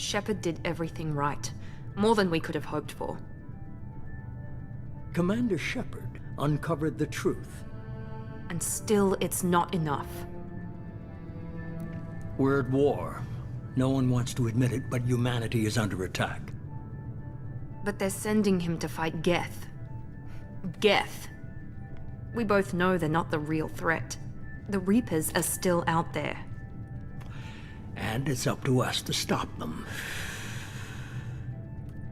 Shepard did everything right. More than we could have hoped for. Commander Shepard uncovered the truth. And still, it's not enough. We're at war. No one wants to admit it, but humanity is under attack. But they're sending him to fight Geth. Geth. We both know they're not the real threat. The Reapers are still out there. And it's up to us to stop them.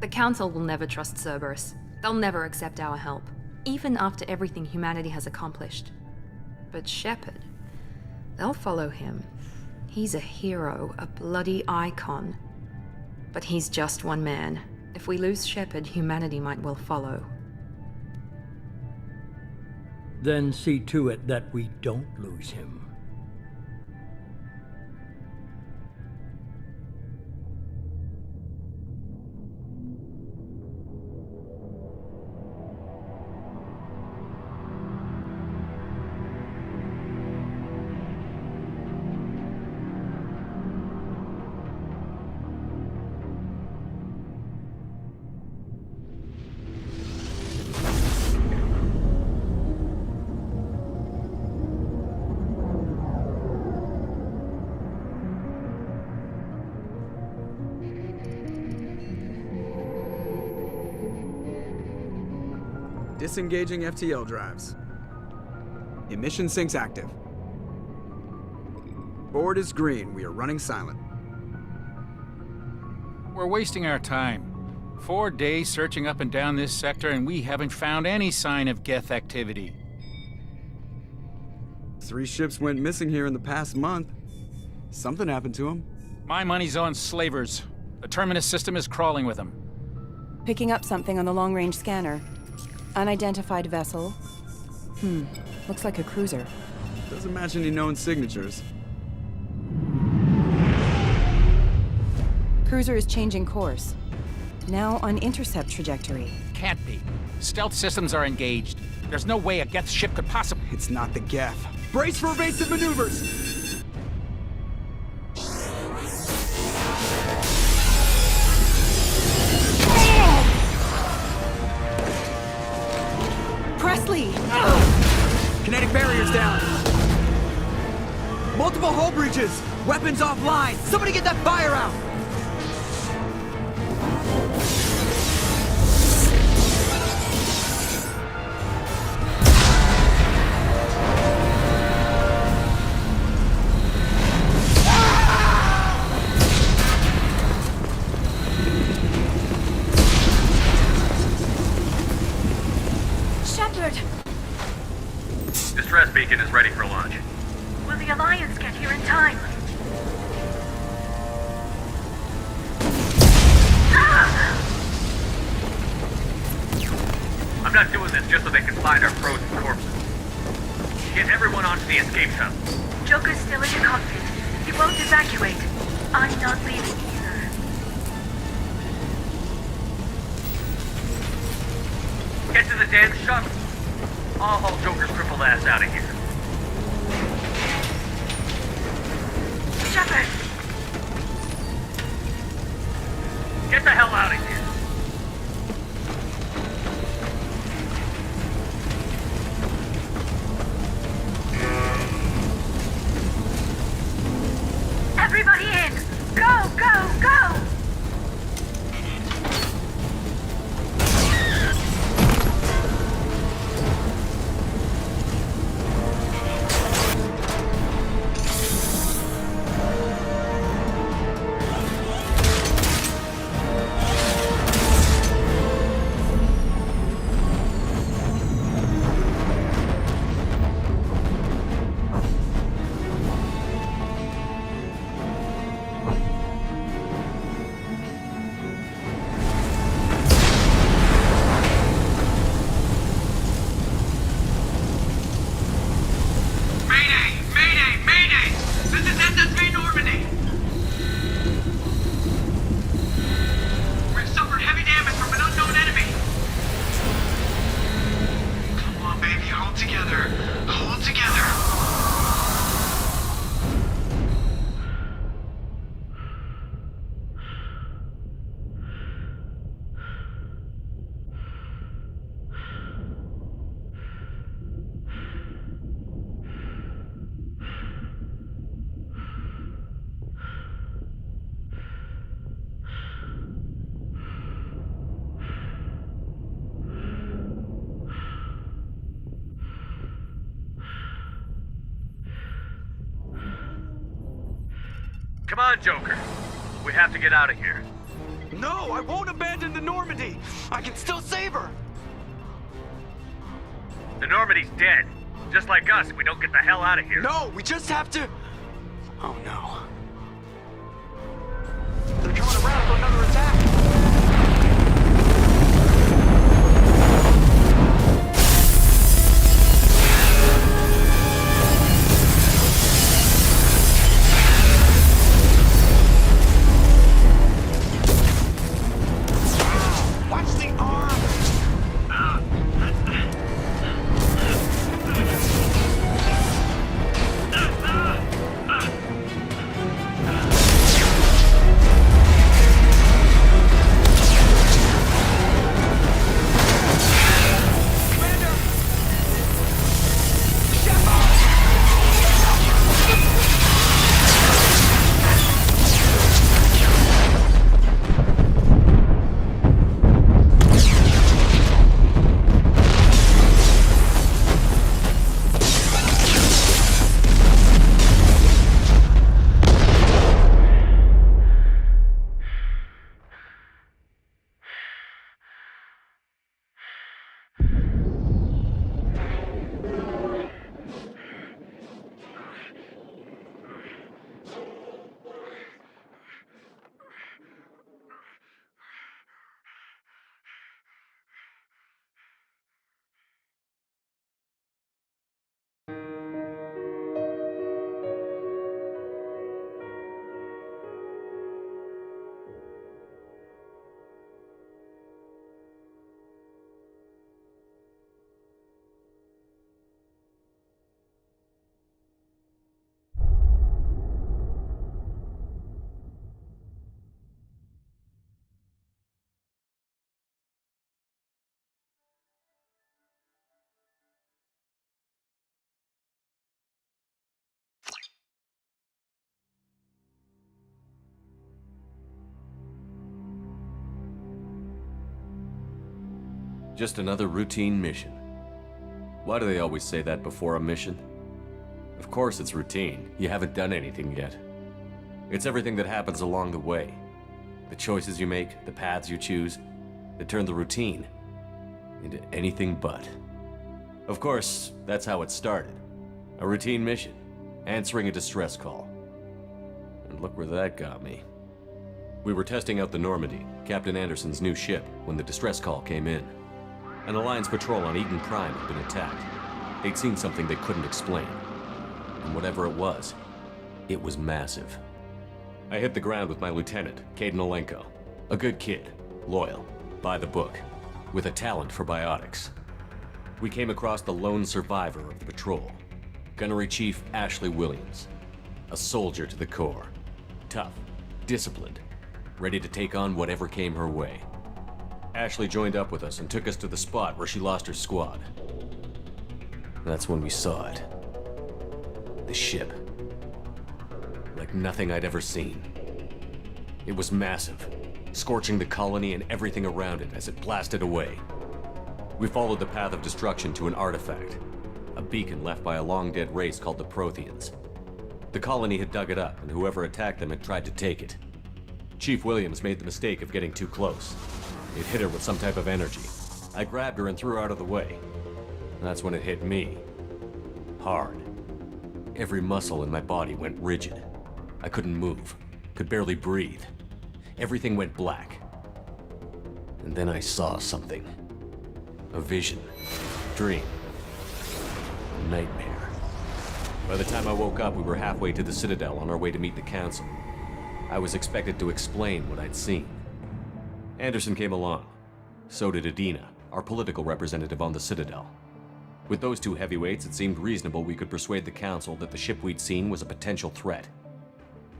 The Council will never trust Cerberus. They'll never accept our help, even after everything humanity has accomplished. But Shepard, they'll follow him. He's a hero, a bloody icon. But he's just one man. If we lose Shepard, humanity might well follow. Then see to it that we don't lose him. Disengaging FTL drives. Emission sinks active. Board is green. We are running silent. We're wasting our time. 4 days searching up and down this sector, and we haven't found any sign of Geth activity. 3 ships went missing here in the past month. Something happened to them. My money's on slavers. The Terminus system is crawling with them. Picking up something on the long-range scanner. Unidentified vessel. Looks like a cruiser. Doesn't match any known signatures. Cruiser is changing course. Now on intercept trajectory. Can't be. Stealth systems are engaged. There's no way a Geth ship could possibly... It's not the Geth. Brace for evasive maneuvers! Presley! Kinetic barriers down! Multiple hull breaches! Weapons offline! Somebody get that fire out! Distress beacon is ready for launch. Will the Alliance get here in time? I'm not doing this just so they can find our frozen corpses. Get everyone onto the escape shuttle. Joker's still in the cockpit. He won't evacuate. I'm not leaving either. Get to the damn shuttle. I'll haul Joker's crippled ass out of here. Shepard! Get the hell out of here. Everybody in! Go, go, go! Come on, Joker. We have to get out of here. No, I won't abandon the Normandy. I can still save her. The Normandy's dead. Just like us if we don't get the hell out of here. No, we just have to... Oh no. They're coming around for another attack. Watch the arm! Just another routine mission. Why do they always say that before a mission? Of course it's routine. You haven't done anything yet. It's everything that happens along the way. The choices you make, the paths you choose, that turn the routine into anything but. Of course, that's how it started. A routine mission, answering a distress call. And look where that got me. We were testing out the Normandy, Captain Anderson's new ship, when the distress call came in. An Alliance patrol on Eden Prime had been attacked. They'd seen something they couldn't explain. And whatever it was massive. I hit the ground with my lieutenant, Caden Olenko. A good kid, loyal, by the book, with a talent for biotics. We came across the lone survivor of the patrol, Gunnery Chief Ashley Williams. A soldier to the core. Tough, disciplined, ready to take on whatever came her way. Ashley joined up with us and took us to the spot where she lost her squad. That's when we saw it. The ship. Like nothing I'd ever seen. It was massive, scorching the colony and everything around it as it blasted away. We followed the path of destruction to an artifact, a beacon left by a long-dead race called the Protheans. The colony had dug it up, and whoever attacked them had tried to take it. Chief Williams made the mistake of getting too close. It hit her with some type of energy. I grabbed her and threw her out of the way. That's when it hit me. Hard. Every muscle in my body went rigid. I couldn't move, could barely breathe. Everything went black. And then I saw something. A vision. Dream. A nightmare. By the time I woke up, we were halfway to the Citadel on our way to meet the Council. I was expected to explain what I'd seen. Anderson came along. So did Adina, our political representative on the Citadel. With those two heavyweights, it seemed reasonable we could persuade the Council that the ship we'd seen was a potential threat,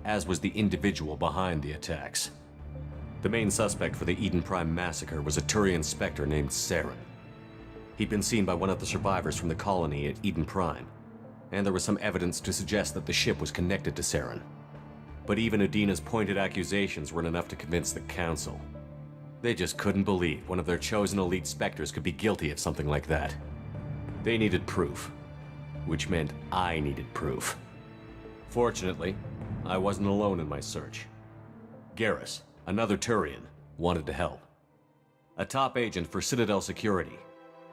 as was the individual behind the attacks. The main suspect for the Eden Prime massacre was a Turian Spectre named Saren. He'd been seen by one of the survivors from the colony at Eden Prime, and there was some evidence to suggest that the ship was connected to Saren. But even Adina's pointed accusations weren't enough to convince the Council. They just couldn't believe one of their chosen elite Spectres could be guilty of something like that. They needed proof, which meant I needed proof. Fortunately, I wasn't alone in my search. Garrus, another Turian, wanted to help. A top agent for Citadel Security.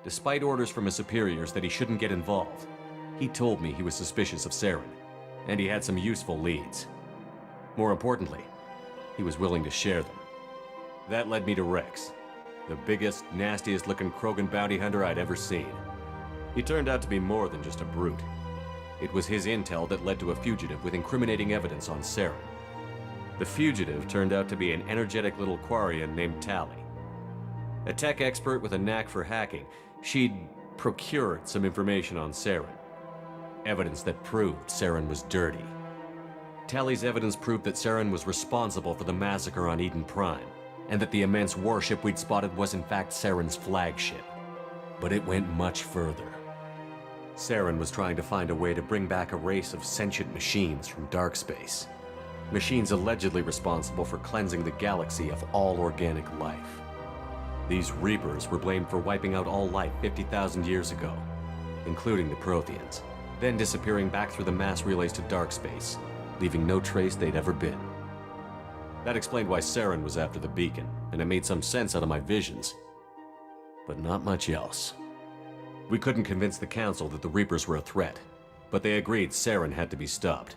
Despite orders from his superiors that he shouldn't get involved, he told me he was suspicious of Saren, and he had some useful leads. More importantly, he was willing to share them. That led me to Rex, the biggest, nastiest-looking Krogan bounty hunter I'd ever seen. He turned out to be more than just a brute. It was his intel that led to a fugitive with incriminating evidence on Saren. The fugitive turned out to be an energetic little Quarian named Tali. A tech expert with a knack for hacking, she'd procured some information on Saren. Evidence that proved Saren was dirty. Tali's evidence proved that Saren was responsible for the massacre on Eden Prime, and that the immense warship we'd spotted was in fact Saren's flagship. But it went much further. Saren was trying to find a way to bring back a race of sentient machines from dark space. Machines allegedly responsible for cleansing the galaxy of all organic life. These Reapers were blamed for wiping out all life 50,000 years ago, including the Protheans, then disappearing back through the mass relays to dark space, leaving no trace they'd ever been. That explained why Saren was after the beacon, and it made some sense out of my visions. But not much else. We couldn't convince the Council that the Reapers were a threat, but they agreed Saren had to be stopped.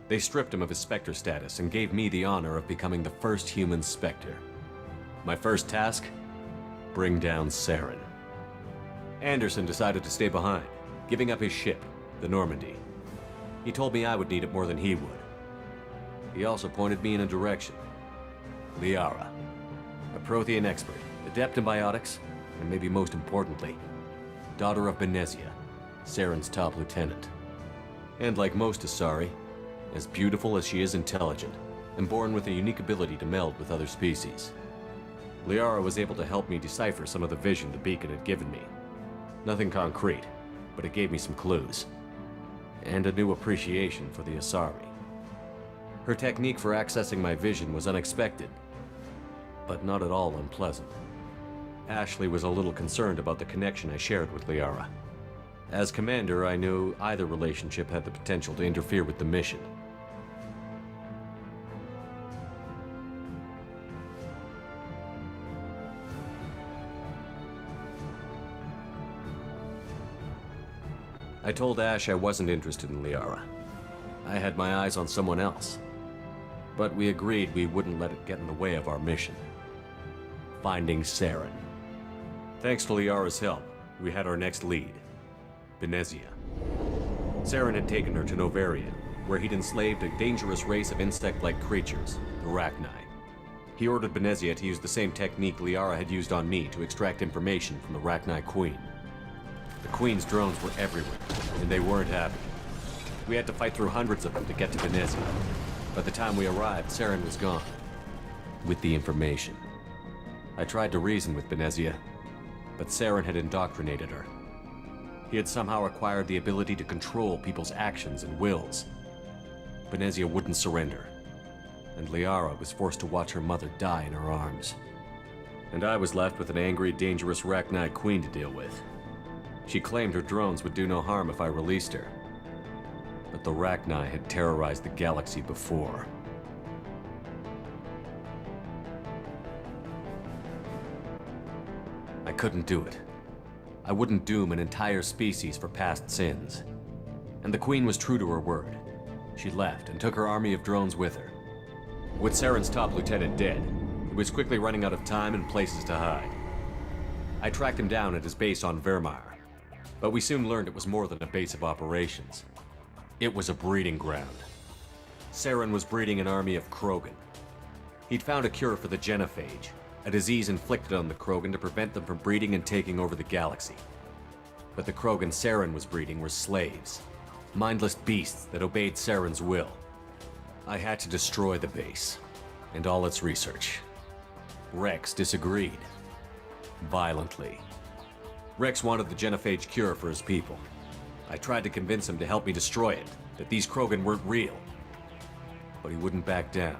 They stripped him of his Spectre status and gave me the honor of becoming the first human Spectre. My first task? Bring down Saren. Anderson decided to stay behind, giving up his ship, the Normandy. He told me I would need it more than he would. He also pointed me in a direction. Liara, a Prothean expert, adept in biotics, and maybe most importantly, daughter of Benezia, Saren's top lieutenant. And like most Asari, as beautiful as she is intelligent, and born with a unique ability to meld with other species. Liara was able to help me decipher some of the vision the beacon had given me. Nothing concrete, but it gave me some clues. And a new appreciation for the Asari. Her technique for accessing my vision was unexpected, but not at all unpleasant. Ashley was a little concerned about the connection I shared with Liara. As commander, I knew either relationship had the potential to interfere with the mission. I told Ash I wasn't interested in Liara. I had my eyes on someone else. But we agreed we wouldn't let it get in the way of our mission. Finding Saren. Thanks to Liara's help, we had our next lead. Benezia. Saren had taken her to Novaria, where he'd enslaved a dangerous race of insect-like creatures, the Rachni. He ordered Benezia to use the same technique Liara had used on me to extract information from the Rachni Queen. The Queen's drones were everywhere, and they weren't happy. We had to fight through hundreds of them to get to Benezia. By the time we arrived, Saren was gone. With the information. I tried to reason with Benezia, but Saren had indoctrinated her. He had somehow acquired the ability to control people's actions and wills. Benezia wouldn't surrender, and Liara was forced to watch her mother die in her arms. And I was left with an angry, dangerous Rachni Queen to deal with. She claimed her drones would do no harm if I released her. But the Rachni had terrorized the galaxy before. I couldn't do it. I wouldn't doom an entire species for past sins. And the Queen was true to her word. She left and took her army of drones with her. With Saren's top lieutenant dead, he was quickly running out of time and places to hide. I tracked him down at his base on Vermeer. But we soon learned it was more than a base of operations. It was a breeding ground. Saren was breeding an army of Krogan. He'd found a cure for the genophage, a disease inflicted on the Krogan to prevent them from breeding and taking over the galaxy. But the Krogan Saren was breeding were slaves, mindless beasts that obeyed Saren's will. I had to destroy the base, and all its research. Rex disagreed. Violently. Rex wanted the genophage cure for his people. I tried to convince him to help me destroy it, that these Krogan weren't real. But he wouldn't back down.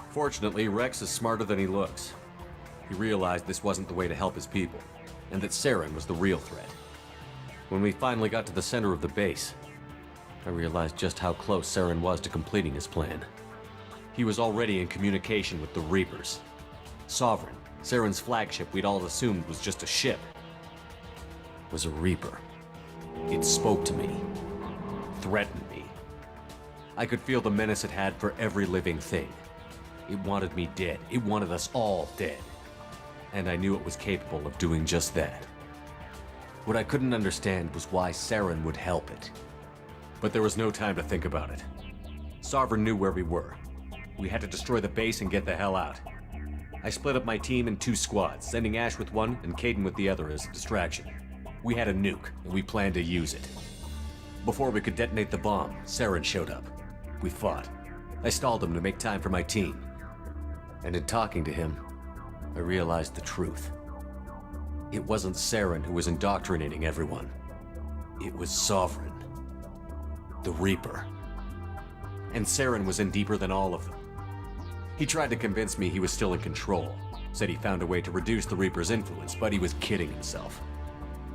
Fortunately, Rex is smarter than he looks. He realized this wasn't the way to help his people, and that Saren was the real threat. When we finally got to the center of the base, I realized just how close Saren was to completing his plan. He was already in communication with the Reapers. Sovereign, Saren's flagship we'd all assumed was just a ship, was a Reaper. It spoke to me, threatened me. I could feel the menace it had for every living thing. It wanted me dead. It wanted us all dead. And I knew it was capable of doing just that. What I couldn't understand was why Saren would help it. But there was no time to think about it. Sovereign knew where we were. We had to destroy the base and get the hell out. I split up my team in 2 squads, sending Ash with one and Kaidan with the other as a distraction. We had a nuke, and we planned to use it. Before we could detonate the bomb, Saren showed up. We fought. I stalled him to make time for my team. And in talking to him, I realized the truth. It wasn't Saren who was indoctrinating everyone. It was Sovereign. The Reaper. And Saren was in deeper than all of them. He tried to convince me he was still in control. Said he found a way to reduce the Reaper's influence, but he was kidding himself.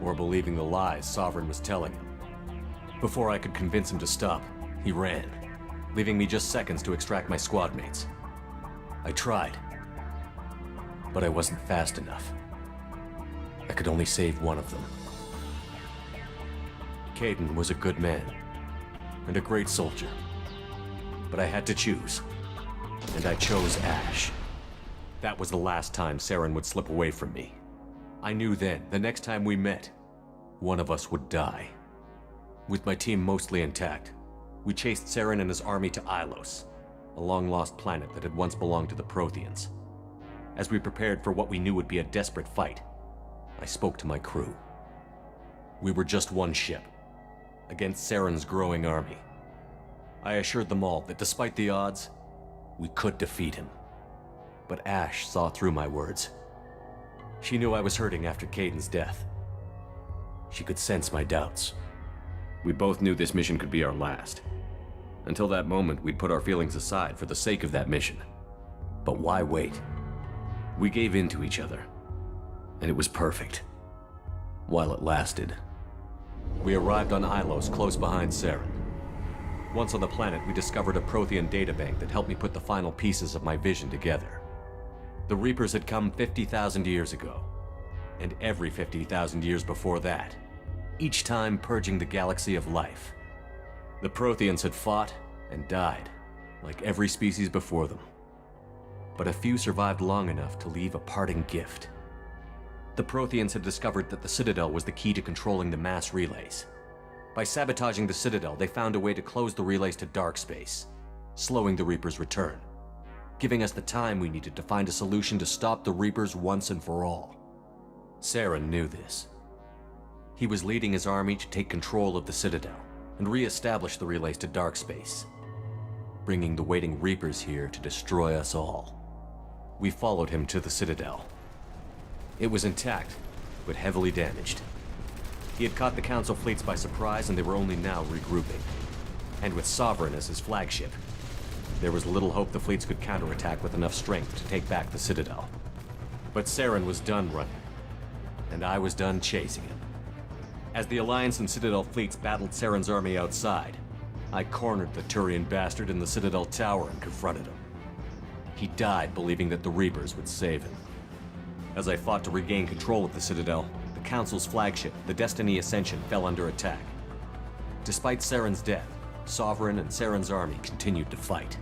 Or believing the lies Sovereign was telling him. Before I could convince him to stop, he ran, leaving me just seconds to extract my squad mates. I tried, but I wasn't fast enough. I could only save one of them. Kaidan was a good man, and a great soldier. But I had to choose, and I chose Ash. That was the last time Saren would slip away from me. I knew then, the next time we met, one of us would die. With my team mostly intact, we chased Saren and his army to Ilos, a long-lost planet that had once belonged to the Protheans. As we prepared for what we knew would be a desperate fight, I spoke to my crew. We were just one ship, against Saren's growing army. I assured them all that despite the odds, we could defeat him. But Ash saw through my words. She knew I was hurting after Kaidan's death. She could sense my doubts. We both knew this mission could be our last. Until that moment, we'd put our feelings aside for the sake of that mission. But why wait? We gave in to each other, and it was perfect. While it lasted. We arrived on Ilos, close behind Saren. Once on the planet, we discovered a Prothean databank that helped me put the final pieces of my vision together. The Reapers had come 50,000 years ago, and every 50,000 years before that, each time purging the galaxy of life. The Protheans had fought and died, like every species before them. But a few survived long enough to leave a parting gift. The Protheans had discovered that the Citadel was the key to controlling the mass relays. By sabotaging the Citadel, they found a way to close the relays to dark space, slowing the Reapers' return, giving us the time we needed to find a solution to stop the Reapers once and for all. Saren knew this. He was leading his army to take control of the Citadel and re-establish the relays to dark space, bringing the waiting Reapers here to destroy us all. We followed him to the Citadel. It was intact, but heavily damaged. He had caught the Council fleets by surprise, and they were only now regrouping. And with Sovereign as his flagship, there was little hope the fleets could counterattack with enough strength to take back the Citadel. But Saren was done running, and I was done chasing him. As the Alliance and Citadel fleets battled Saren's army outside, I cornered the Turian bastard in the Citadel tower and confronted him. He died believing that the Reapers would save him. As I fought to regain control of the Citadel, the Council's flagship, the Destiny Ascension, fell under attack. Despite Saren's death, Sovereign and Saren's army continued to fight.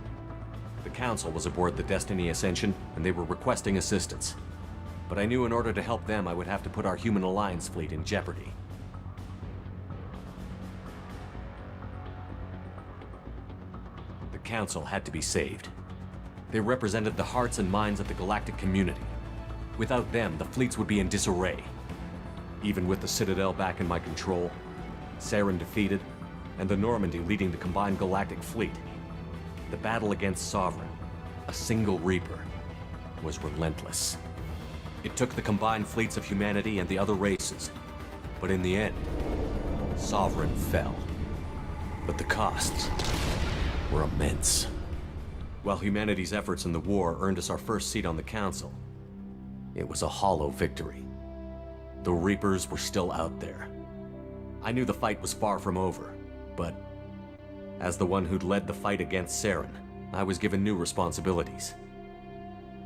The Council was aboard the Destiny Ascension, and they were requesting assistance. But I knew in order to help them, I would have to put our Human Alliance fleet in jeopardy. The Council had to be saved. They represented the hearts and minds of the galactic community. Without them, the fleets would be in disarray. Even with the Citadel back in my control, Saren defeated, and the Normandy leading the combined galactic fleet, the battle against Sovereign, a single Reaper, was relentless. It took the combined fleets of humanity and the other races, but in the end, Sovereign fell. But the costs were immense. While humanity's efforts in the war earned us our first seat on the Council, it was a hollow victory. The Reapers were still out there. I knew the fight was far from over, but As the one who'd led the fight against Saren, I was given new responsibilities.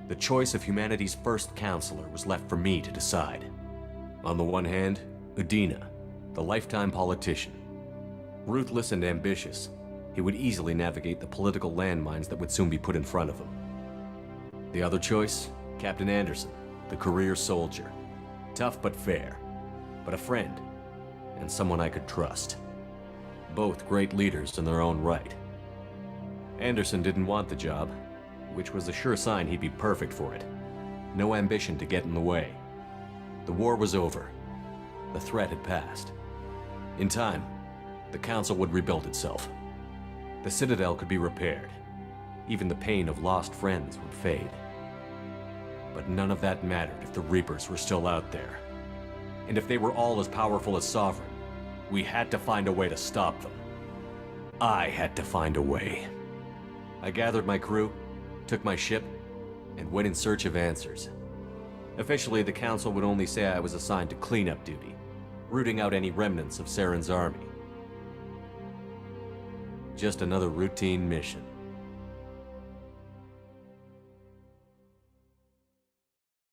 The choice of humanity's first counselor was left for me to decide. On the one hand, Udina, the lifetime politician. Ruthless and ambitious, he would easily navigate the political landmines that would soon be put in front of him. The other choice, Captain Anderson, the career soldier. Tough but fair, but a friend, and someone I could trust. Both great leaders in their own right. Anderson didn't want the job, which was a sure sign he'd be perfect for it. No ambition to get in the way. The war was over. The threat had passed. In time, the Council would rebuild itself. The Citadel could be repaired. Even the pain of lost friends would fade. But none of that mattered if the Reapers were still out there. And if they were all as powerful as Sovereign, we had to find a way to stop them. I had to find a way. I gathered my crew, took my ship, and went in search of answers. Officially, the Council would only say I was assigned to cleanup duty, rooting out any remnants of Saren's army. Just another routine mission.